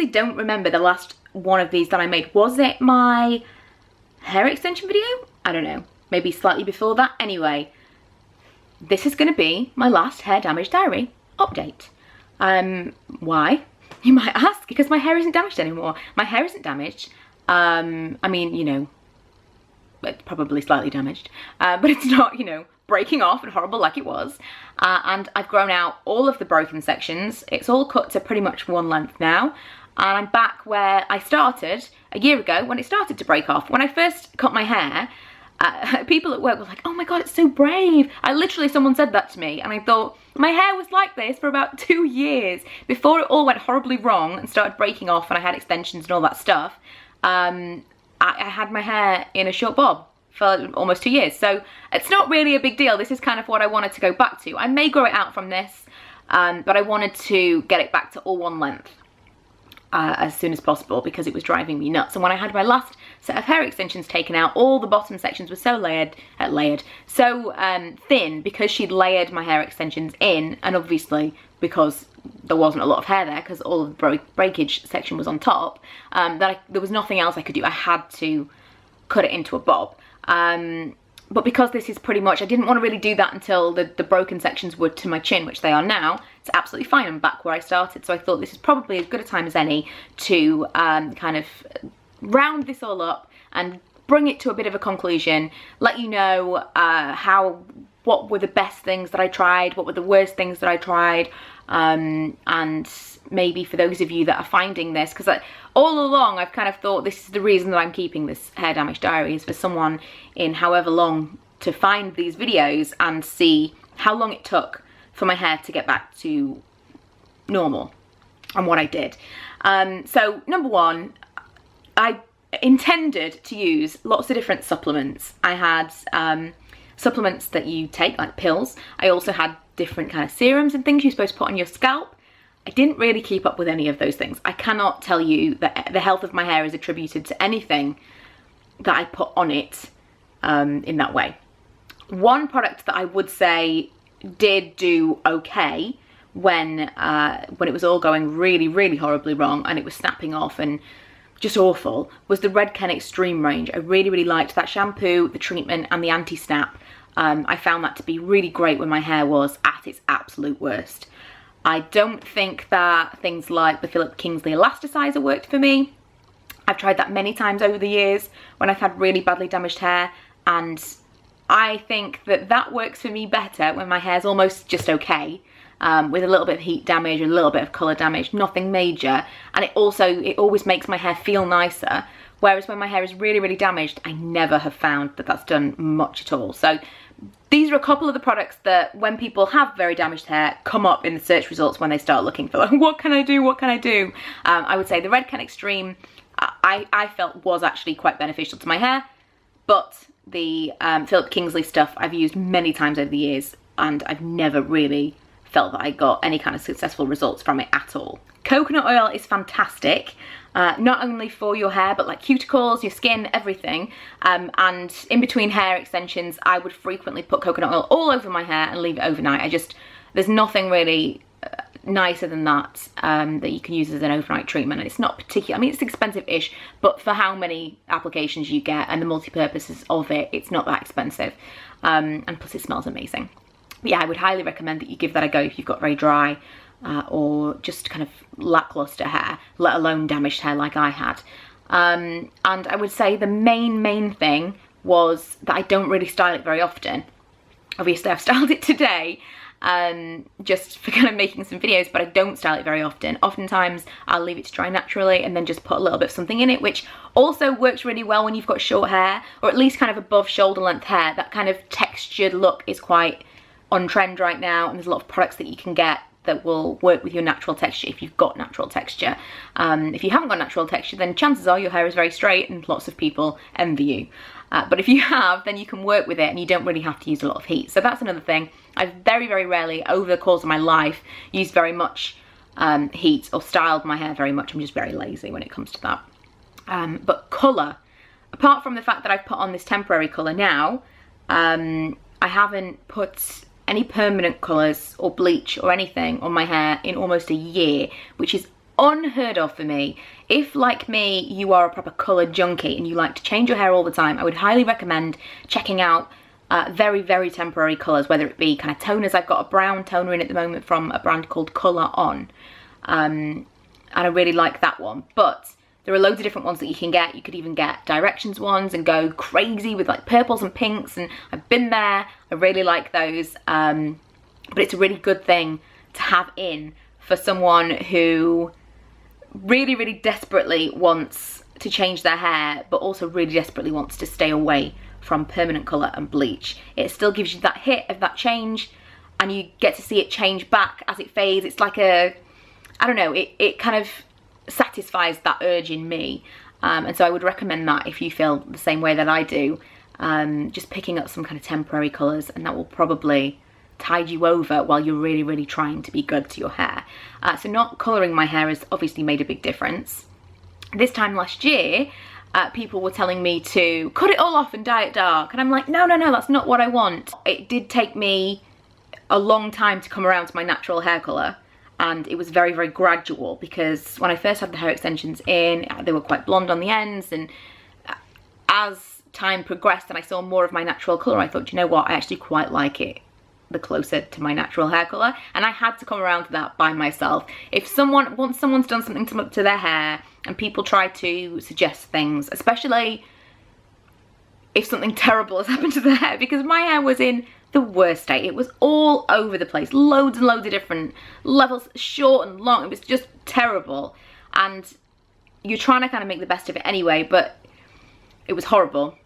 honestly don't remember the last one of these that I made. Was it my hair extension video? I don't know. Maybe slightly before that. Anyway, this is going to be my last hair damage diary update. Why? You might ask. Because my hair isn't damaged anymore. My hair isn't damaged. I mean, you know, it's probably slightly damaged, but it's not, you know, breaking off and horrible like it was. And I've grown out all of the broken sections. It's all cut to pretty much one length now. And I'm back where I started a year ago when it started to break off. When I first cut my hair, people at work were like, oh my God, it's so brave. Someone said that to me, and I thought, my hair was like this for about 2 years before it all went horribly wrong and started breaking off and I had extensions and all that stuff. I had my hair in a short bob for almost 2 years, so it's not really a big deal. This is kind of what I wanted to go back to. I may grow it out from this, but I wanted to get it back to all one length as soon as possible because it was driving me nuts. And when I had my last set of hair extensions taken out, all the bottom sections were so thin because she'd layered my hair extensions in, and obviously because there wasn't a lot of hair there because all of the breakage section was on top, there was nothing else I could do. I had to cut it into a bob. But because this is pretty much, I didn't want to really do that until the broken sections were to my chin, which they are now. It's absolutely fine. I'm back where I started. So I thought this is probably as good a time as any to kind of round this all up and bring it to a bit of a conclusion, let you know what were the best things that I tried, what were the worst things that I tried, and maybe for those of you that are finding this, because all along I've kind of thought this is the reason that I'm keeping this hair damage diary, is for someone in however long to find these videos and see how long it took for my hair to get back to normal and what I did. So number one, I intended to use lots of different supplements. I had supplements that you take, like pills. I also had different kind of serums and things you're supposed to put on your scalp. I didn't really keep up with any of those things. I cannot tell you that the health of my hair is attributed to anything that I put on it in that way. One product that I would say did do okay when it was all going really, really horribly wrong and it was snapping off and just awful, was the Redken Extreme range. I really, really liked that shampoo, the treatment and the anti-snap. I found that to be really great when my hair was at its absolute worst. I don't think that things like the Philip Kingsley Elasticizer worked for me. I've tried that many times over the years when I've had really badly damaged hair, and I think that that works for me better when my hair's almost just okay, with a little bit of heat damage and a little bit of colour damage, nothing major, and it always makes my hair feel nicer, whereas when my hair is really, really damaged, I never have found that that's done much at all. So these are a couple of the products that, when people have very damaged hair, come up in the search results when they start looking for, like, what can I do, what can I do? I would say the Redken Extreme, I felt was actually quite beneficial to my hair, but the Philip Kingsley stuff I've used many times over the years, and I've never really felt that I got any kind of successful results from it at all. Coconut oil is fantastic, not only for your hair, but like cuticles, your skin, everything. And in between hair extensions, I would frequently put coconut oil all over my hair and leave it overnight. There's nothing really nicer than that, that you can use as an overnight treatment. And it's not particular, I mean, it's expensive-ish, but for how many applications you get and the multi-purposes of it, it's not that expensive. And plus it smells amazing. But yeah, I would highly recommend that you give that a go if you've got very dry or just kind of lackluster hair, let alone damaged hair like I had. And I would say the main thing was that I don't really style it very often. Obviously I've styled it today just for kind of making some videos, but I don't style it very often. Oftentimes I'll leave it to dry naturally and then just put a little bit of something in it, which also works really well when you've got short hair, or at least kind of above shoulder length hair. That kind of textured look is quite on trend right now, and there's a lot of products that you can get that will work with your natural texture if you've got natural texture. If you haven't got natural texture, then chances are your hair is very straight and lots of people envy you. But if you have, then you can work with it and you don't really have to use a lot of heat. So that's another thing. I've very, very rarely over the course of my life used very much heat or styled my hair very much. I'm just very lazy when it comes to that. But colour, apart from the fact that I've put on this temporary colour now, I haven't put any permanent colours or bleach or anything on my hair in almost a year, which is unheard of for me. If, like me, you are a proper colour junkie and you like to change your hair all the time, I would highly recommend checking out very, very temporary colours, whether it be kind of toners. I've got a brown toner in at the moment from a brand called Colour On, and I really like that one. But there are loads of different ones that you can get. You could even get Directions ones and go crazy with like purples and pinks, and I've been there. I really like those, but it's a really good thing to have in for someone who really, really desperately wants to change their hair, but also really desperately wants to stay away from permanent colour and bleach. It still gives you that hit of that change, and you get to see it change back as it fades. It's like a, I don't know, it kind of satisfies that urge in me, and so I would recommend that if you feel the same way that I do, just picking up some kind of temporary colours, and that will probably tide you over while you're really, really trying to be good to your hair. So not colouring my hair has obviously made a big difference. This time last year, people were telling me to cut it all off and dye it dark, and I'm like, no, that's not what I want. It did take me a long time to come around to my natural hair colour, and it was very, very gradual, because when I first had the hair extensions in, they were quite blonde on the ends, and as time progressed and I saw more of my natural colour, I thought, you know what, I actually quite like it the closer to my natural hair colour, and I had to come around to that by myself. Once someone's done something to their hair and people try to suggest things, especially if something terrible has happened to their hair, because my hair was in the worst state. It was all over the place, loads and loads of different levels, short and long. It was just terrible, and you're trying to kind of make the best of it anyway, but it was horrible.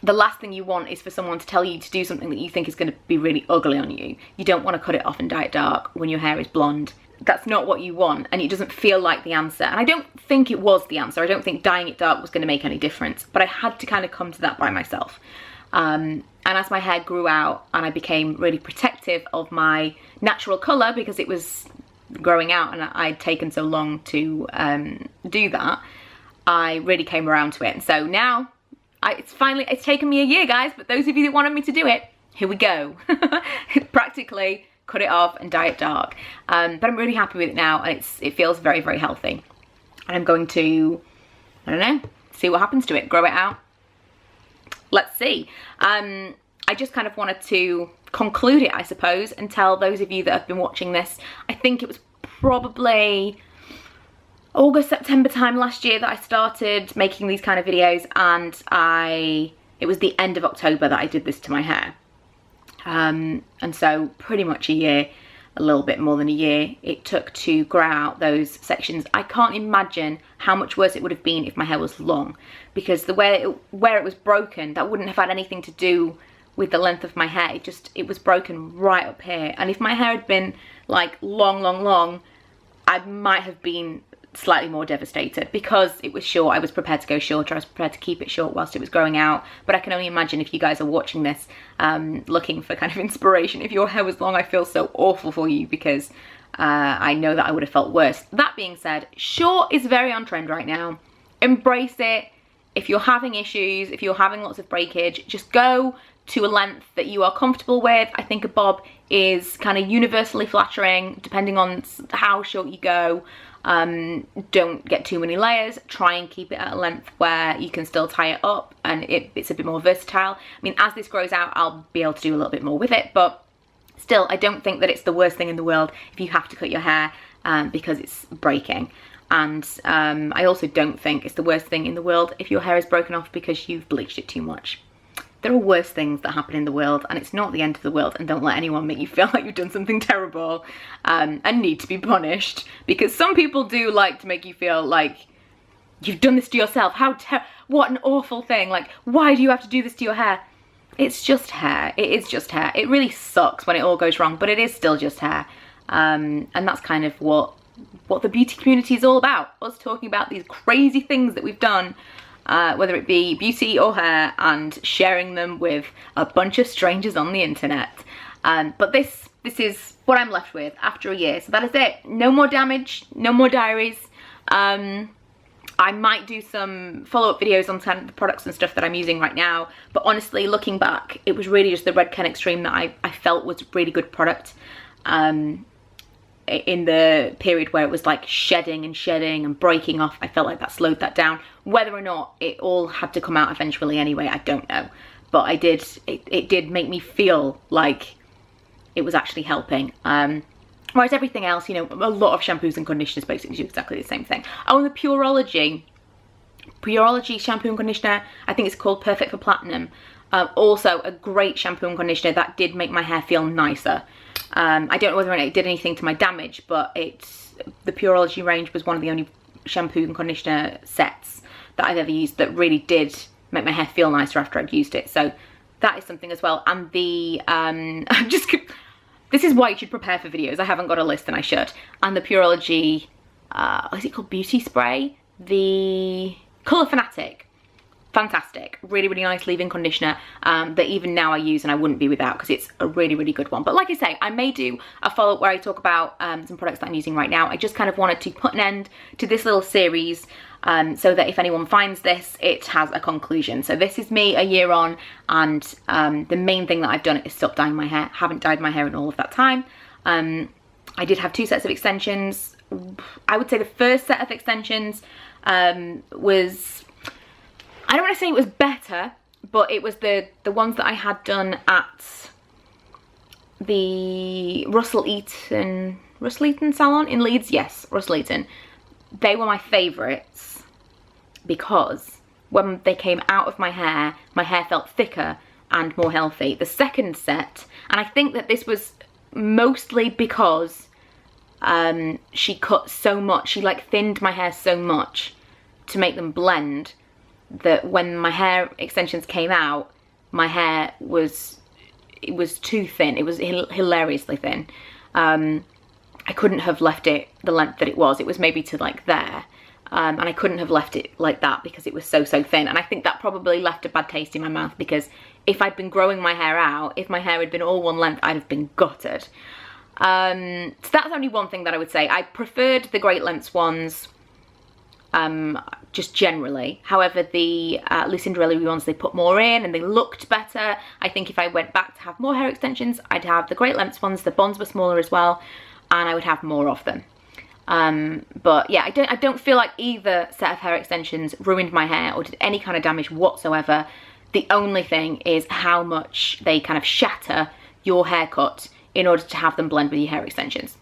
The last thing you want is for someone to tell you to do something that you think is going to be really ugly on you. You don't want to cut it off and dye it dark when your hair is blonde. That's not what you want, and it doesn't feel like the answer. And I don't think it was the answer. I don't think dyeing it dark was going to make any difference, but I had to kind of come to that by myself. And as my hair grew out and I became really protective of my natural colour, because it was growing out and I'd taken so long to do that, I really came around to it. And so now, it's taken me a year, guys, but those of you that wanted me to do it, here we go. Practically cut it off and dye it dark. But I'm really happy with it now, and it feels very, very healthy. And I'm going to, I don't know, see what happens to it, grow it out. Let's see. I just kind of wanted to conclude it, I suppose, and tell those of you that have been watching this, I think it was probably August, September time last year that I started making these kind of videos, and it was the end of October that I did this to my hair. And so pretty much a year, a little bit more than a year, it took to grow out those sections. I can't imagine how much worse it would have been if my hair was long, because the way where it was broken, that wouldn't have had anything to do with the length of my hair. It was broken right up here. And if my hair had been like long, I might have been slightly more devastated. Because it was short, I was prepared to go shorter. I was prepared to keep it short whilst it was growing out. But I can only imagine if you guys are watching this looking for kind of inspiration, if your hair was long, I feel so awful for you, because I know that I would have felt worse. That being said, short is very on trend right now. Embrace it. If you're having issues, if you're having lots of breakage, just go to a length that you are comfortable with. I think a bob is kind of universally flattering, depending on how short you go. Don't get too many layers. Try and keep it at a length where you can still tie it up and it's a bit more versatile. I mean, as this grows out, I'll be able to do a little bit more with it, but still, I don't think that it's the worst thing in the world if you have to cut your hair because it's breaking. And I also don't think it's the worst thing in the world if your hair is broken off because you've bleached it too much. There are worse things that happen in the world, and it's not the end of the world, and don't let anyone make you feel like you've done something terrible and need to be punished, because some people do like to make you feel like you've done this to yourself. What an awful thing. Like, why do you have to do this to your hair? It's just hair. It is just hair. It really sucks when it all goes wrong, but it is still just hair. And that's kind of what the beauty community is all about. Us talking about these crazy things that we've done, whether it be beauty or hair, and sharing them with a bunch of strangers on the internet. But this is what I'm left with after a year. So that is it. No more damage, no more diaries. I might do some follow-up videos on kind of the products and stuff that I'm using right now. But honestly, looking back, it was really just the Red Ken Extreme that I felt was a really good product. in the period where it was like shedding and breaking off, I felt like that slowed that down. Whether or not it all had to come out eventually anyway, I don't know. But it did make me feel like it was actually helping. Whereas everything else, you know, a lot of shampoos and conditioners basically do exactly the same thing. Oh, and the Pureology shampoo and conditioner, I think it's called Perfect for Platinum. Also a great shampoo and conditioner that did make my hair feel nicer. I don't know whether it did anything to my damage, but the Pureology range was one of the only shampoo and conditioner sets that I've ever used that really did make my hair feel nicer after I'd used it. So that is something as well. And the this is why you should prepare for videos. I haven't got a list and I should. And the Pureology, is it called Beauty Spray? The Colour Fanatic. Fantastic. Really, really nice leave-in conditioner that even now I use and I wouldn't be without, because it's a really, really good one. But like I say, I may do a follow-up where I talk about some products that I'm using right now. I just kind of wanted to put an end to this little series so that if anyone finds this, it has a conclusion. So this is me a year on, and the main thing that I've done is stop dyeing my hair. Haven't dyed my hair in all of that time. I did have 2 sets of extensions. I would say the first set of extensions was, I don't want to say it was better, but it was the ones that I had done at the Russell Eaton salon in Leeds. Yes, Russell Eaton. They were my favourites because when they came out of my hair felt thicker and more healthy. The second set, and I think that this was mostly because she cut so much, she like thinned my hair so much to make them blend, that when my hair extensions came out, my hair was too thin. It was hilariously thin. I couldn't have left it the length that it was. It was maybe to like there, and I couldn't have left it like that because it was so thin. And I think that probably left a bad taste in my mouth, because if I'd been growing my hair out, if my hair had been all one length, I'd have been gutted. So that's only one thing that I would say. I preferred the great lengths ones, just generally. However, the Lucinda ones, they put more in and they looked better. I think if I went back to have more hair extensions, I'd have the great lengths ones. The bonds were smaller as well, and I would have more of them. But yeah, I don't feel like either set of hair extensions ruined my hair or did any kind of damage whatsoever. The only thing is how much they kind of shatter your haircut in order to have them blend with your hair extensions.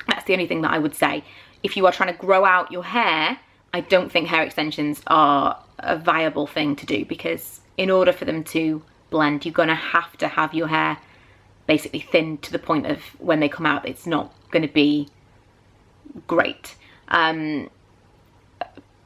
That's the only thing that I would say. If you are trying to grow out your hair, I don't think hair extensions are a viable thing to do, because in order for them to blend, you're gonna have to have your hair basically thin to the point of when they come out, it's not gonna be great.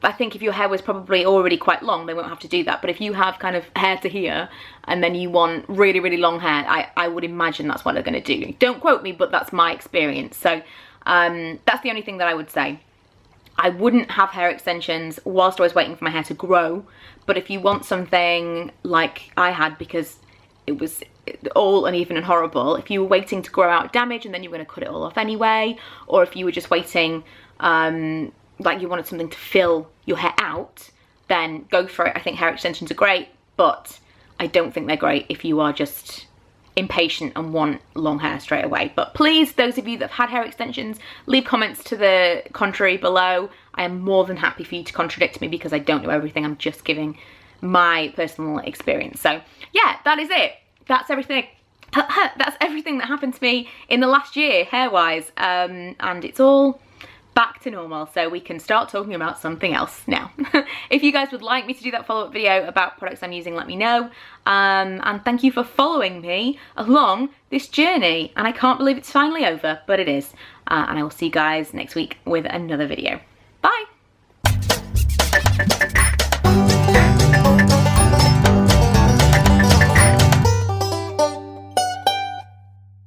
I think if your hair was probably already quite long, they won't have to do that. But if you have kind of hair to here and then you want really, really long hair, I would imagine that's what they're gonna do. Don't quote me, but that's my experience. So that's the only thing that I would say. I wouldn't have hair extensions whilst I was waiting for my hair to grow. But if you want something like I had, because it was all uneven and horrible, if you were waiting to grow out damage and then you were going to cut it all off anyway, or if you were just waiting, like you wanted something to fill your hair out, then go for it. I think hair extensions are great, but I don't think they're great if you are just impatient and want long hair straight away. But please, those of you that have had hair extensions, leave comments to the contrary below. I am more than happy for you to contradict me, because I don't know everything. I'm just giving my personal experience. So yeah, that is it. That's everything. That's everything that happened to me in the last year, hair-wise, and it's all back to normal, so we can start talking about something else now. If you guys would like me to do that follow-up video about products I'm using, let me know. And thank you for following me along this journey. And I can't believe it's finally over, but it is. And I will see you guys next week with another video.